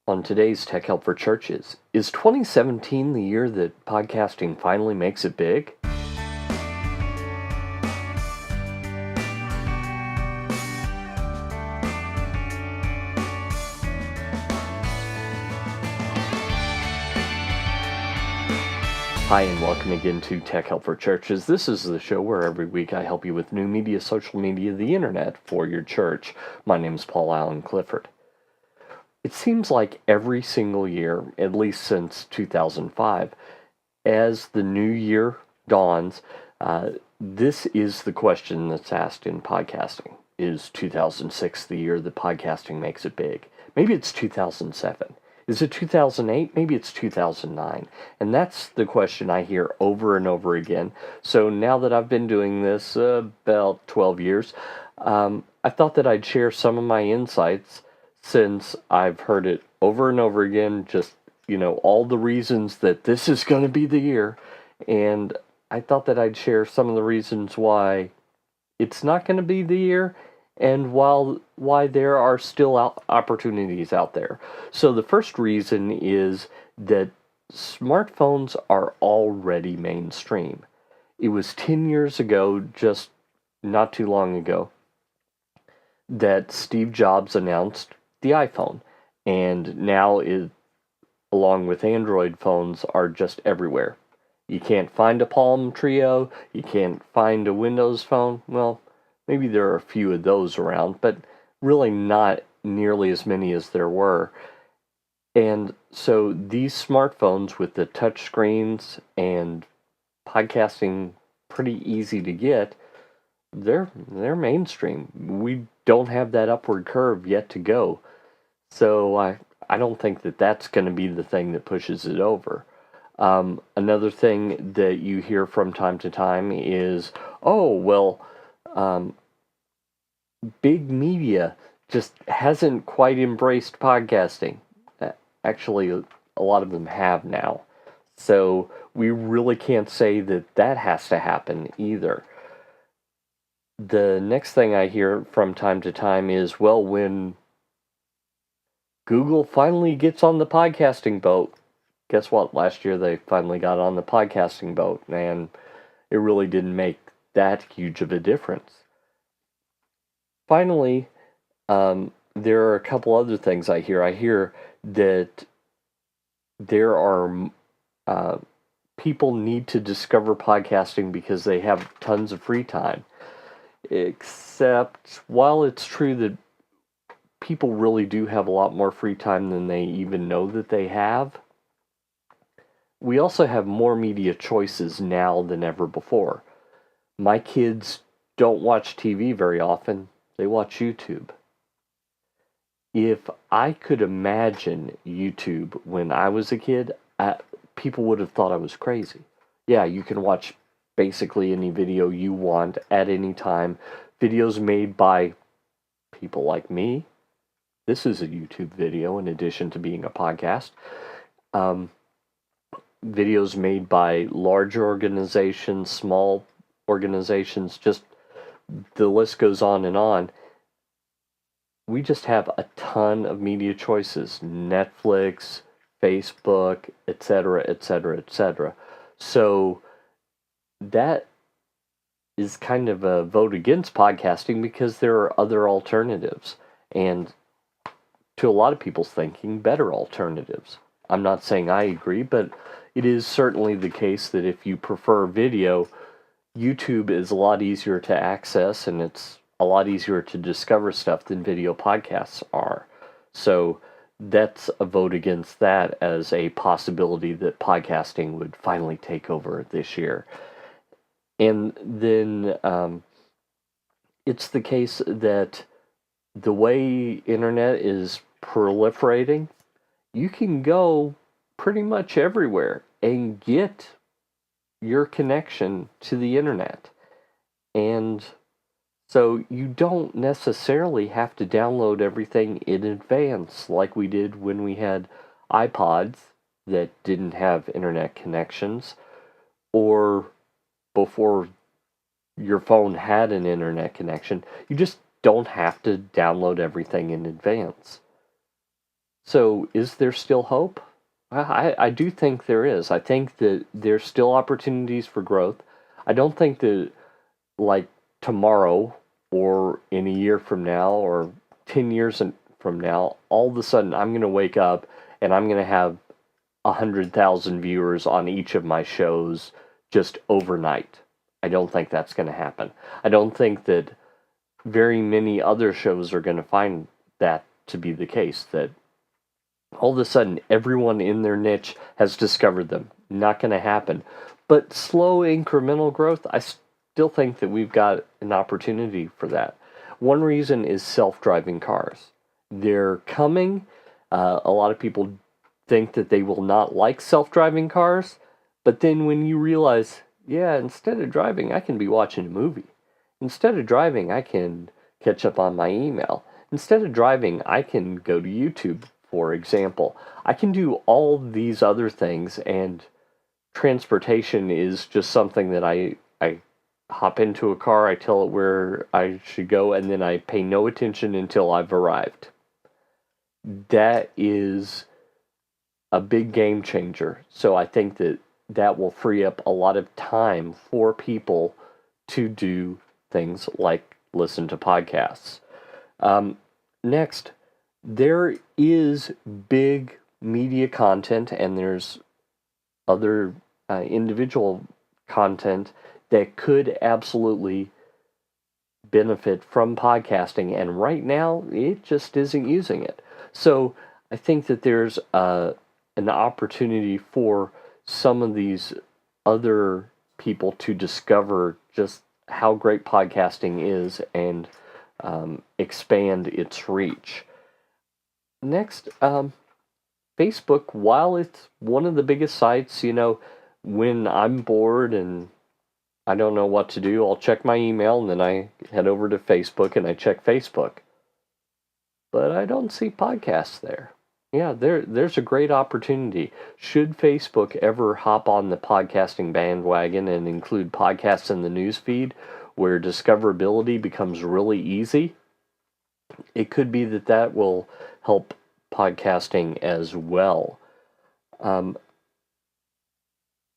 On today's Tech Help for Churches, is 2017 the year that podcasting finally makes it big? Hi, and welcome again to Tech Help for Churches. This is the show where every week I help you with new media, social media, the internet for your church. My name is Paul Allen Clifford. It seems like every single year, at least since 2005, as the new year dawns, this is the question that's asked in podcasting. Is 2006 the year that podcasting makes it big? Maybe it's 2007. Is it 2008? Maybe it's 2009. And that's the question I hear over and over again. So now that I've been doing this about 12 years, I thought that I'd share some of my insights since I've heard it over and over again, just, all the reasons that this is going to be the year. And I thought that I'd share some of the reasons why it's not going to be the year, and why there are still opportunities out there. So the first reason is that smartphones are already mainstream. It was 10 years ago, just not too long ago, that Steve Jobs announced the iPhone, and now along with Android phones, are just everywhere. You can't find a Palm Trio, you can't find a Windows phone. Well, maybe there are a few of those around, but really not nearly as many as there were. And so these smartphones with the touch screens and podcasting pretty easy to get, they're mainstream. We don't have that upward curve yet to go. So I don't think that that's going to be the thing that pushes it over. Another thing that you hear from time to time is, big media just hasn't quite embraced podcasting. Actually, a lot of them have now. So we really can't say that has to happen either. The next thing I hear from time to time is, when Google finally gets on the podcasting boat. Guess what? Last year they finally got on the podcasting boat, and it really didn't make that huge of a difference. Finally, there are a couple other things I hear. I hear that there are people need to discover podcasting because they have tons of free time. Except, while it's true that people really do have a lot more free time than they even know that they have, we also have more media choices now than ever before. My kids don't watch TV very often. They watch YouTube. If I could imagine YouTube when I was a kid, people would have thought I was crazy. Yeah, you can watch basically any video you want at any time. Videos made by people like me. This is a YouTube video in addition to being a podcast. Videos made by large organizations, small organizations, just the list goes on and on. We just have a ton of media choices. Netflix, Facebook, etc., etc., etc. So that is kind of a vote against podcasting because there are other alternatives. And to a lot of people's thinking, better alternatives. I'm not saying I agree, but it is certainly the case that if you prefer video, YouTube is a lot easier to access, and it's a lot easier to discover stuff than video podcasts are. So that's a vote against that as a possibility that podcasting would finally take over this year. And then it's the case that the way internet is proliferating, you can go pretty much everywhere and get your connection to the internet. And so you don't necessarily have to download everything in advance like we did when we had iPods that didn't have internet connections, or before your phone had an internet connection. You just don't have to download everything in advance. So is there still hope? I do think there is. I think that there's still opportunities for growth. I don't think that, like, tomorrow or in a year from now or 10 years from now, all of a sudden I'm going to wake up and I'm going to have 100,000 viewers on each of my shows just overnight. I don't think that's going to happen. I don't think that very many other shows are going to find that to be the case, that all of a sudden everyone in their niche has discovered them. Not going to happen. But slow incremental growth, I still think that we've got an opportunity for that. One reason is self-driving cars. They're coming. A lot of people think that they will not like self-driving cars, but then when you realize, yeah, instead of driving, I can be watching a movie. Instead of driving, I can catch up on my email. Instead of driving, I can go to YouTube, for example. I can do all these other things, and transportation is just something that I hop into a car, I tell it where I should go, and then I pay no attention until I've arrived. That is a big game changer. So I think that that will free up a lot of time for people to do things like listen to podcasts. Next, there is big media content and there's other individual content that could absolutely benefit from podcasting, and right now it just isn't using it. So I think that there's an opportunity for some of these other people to discover just how great podcasting is and expand its reach. Next, Facebook, while it's one of the biggest sites, when I'm bored and I don't know what to do, I'll check my email and then I head over to Facebook and I check Facebook. But I don't see podcasts there. Yeah, there's a great opportunity. Should Facebook ever hop on the podcasting bandwagon and include podcasts in the newsfeed where discoverability becomes really easy, it could be that will help podcasting as well.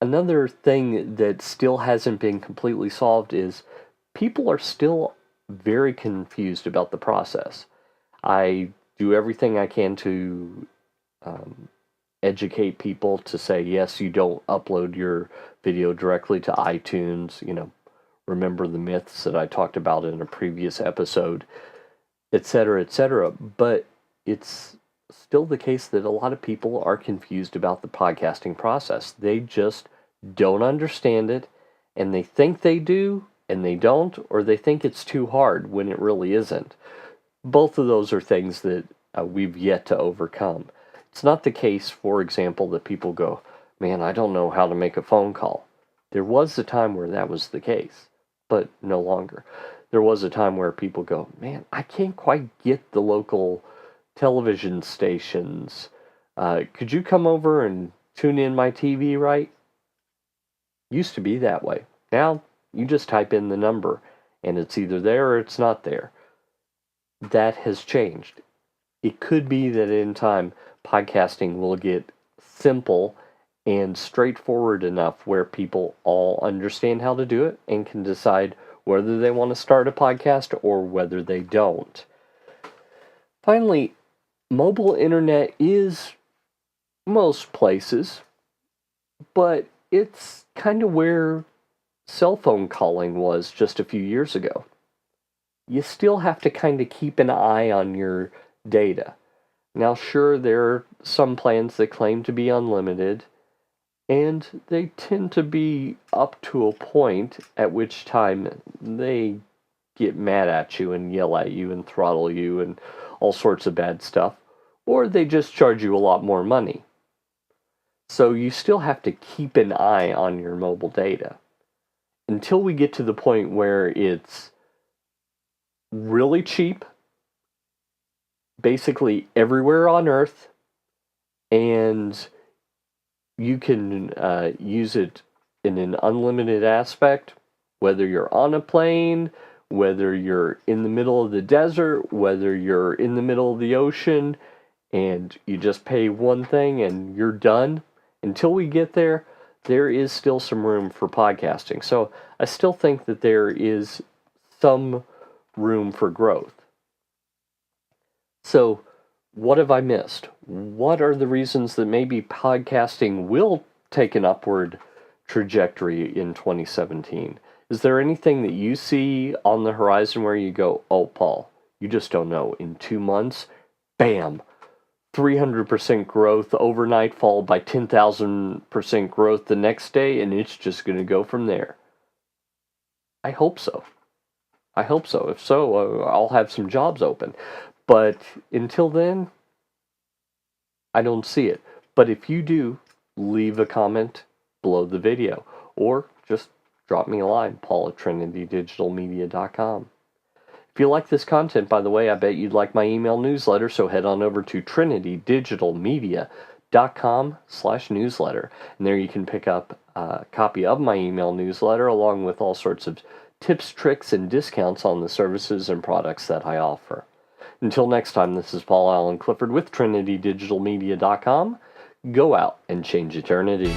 Another thing that still hasn't been completely solved is people are still very confused about the process. I do everything I can to educate people to say, yes, you don't upload your video directly to iTunes. Remember the myths that I talked about in a previous episode, etc., etc. But it's still the case that a lot of people are confused about the podcasting process. They just don't understand it, and they think they do, and they don't, or they think it's too hard when it really isn't. Both of those are things that we've yet to overcome. It's not the case, for example, that people go, man, I don't know how to make a phone call. There was a time where that was the case, but no longer. There was a time where people go, man, I can't quite get the local television stations. Could you come over and tune in my TV, right? Used to be that way. Now, you just type in the number, and it's either there or it's not there. That has changed. It could be that in time, podcasting will get simple and straightforward enough where people all understand how to do it and can decide whether they want to start a podcast or whether they don't. Finally, mobile internet is most places, but it's kind of where cell phone calling was just a few years ago. You still have to kind of keep an eye on your data. Now, sure, there are some plans that claim to be unlimited, and they tend to be up to a point at which time they get mad at you and yell at you and throttle you and all sorts of bad stuff, or they just charge you a lot more money. So you still have to keep an eye on your mobile data until we get to the point where it's really cheap, basically everywhere on Earth, and you can use it in an unlimited aspect, whether you're on a plane, whether you're in the middle of the desert, whether you're in the middle of the ocean. and you just pay one thing and you're done. Until we get there, there is still some room for podcasting. So I still think that there is some room for growth. So what have I missed? What are the reasons that maybe podcasting will take an upward trajectory in 2017? Is there anything that you see on the horizon where you go, oh, Paul, you just don't know. In 2 months, bam, 300% growth overnight, followed by 10,000% growth the next day, and it's just going to go from there. I hope so. I hope so. If so, I'll have some jobs open. But until then, I don't see it. But if you do, leave a comment below the video, or just drop me a line, paul@trinitydigitalmedia.com. If you like this content, by the way, I bet you'd like my email newsletter, so head on over to trinitydigitalmedia.com/newsletter. And there you can pick up a copy of my email newsletter, along with all sorts of tips, tricks, and discounts on the services and products that I offer. Until next time, this is Paul Allen Clifford with trinitydigitalmedia.com. Go out and change eternity.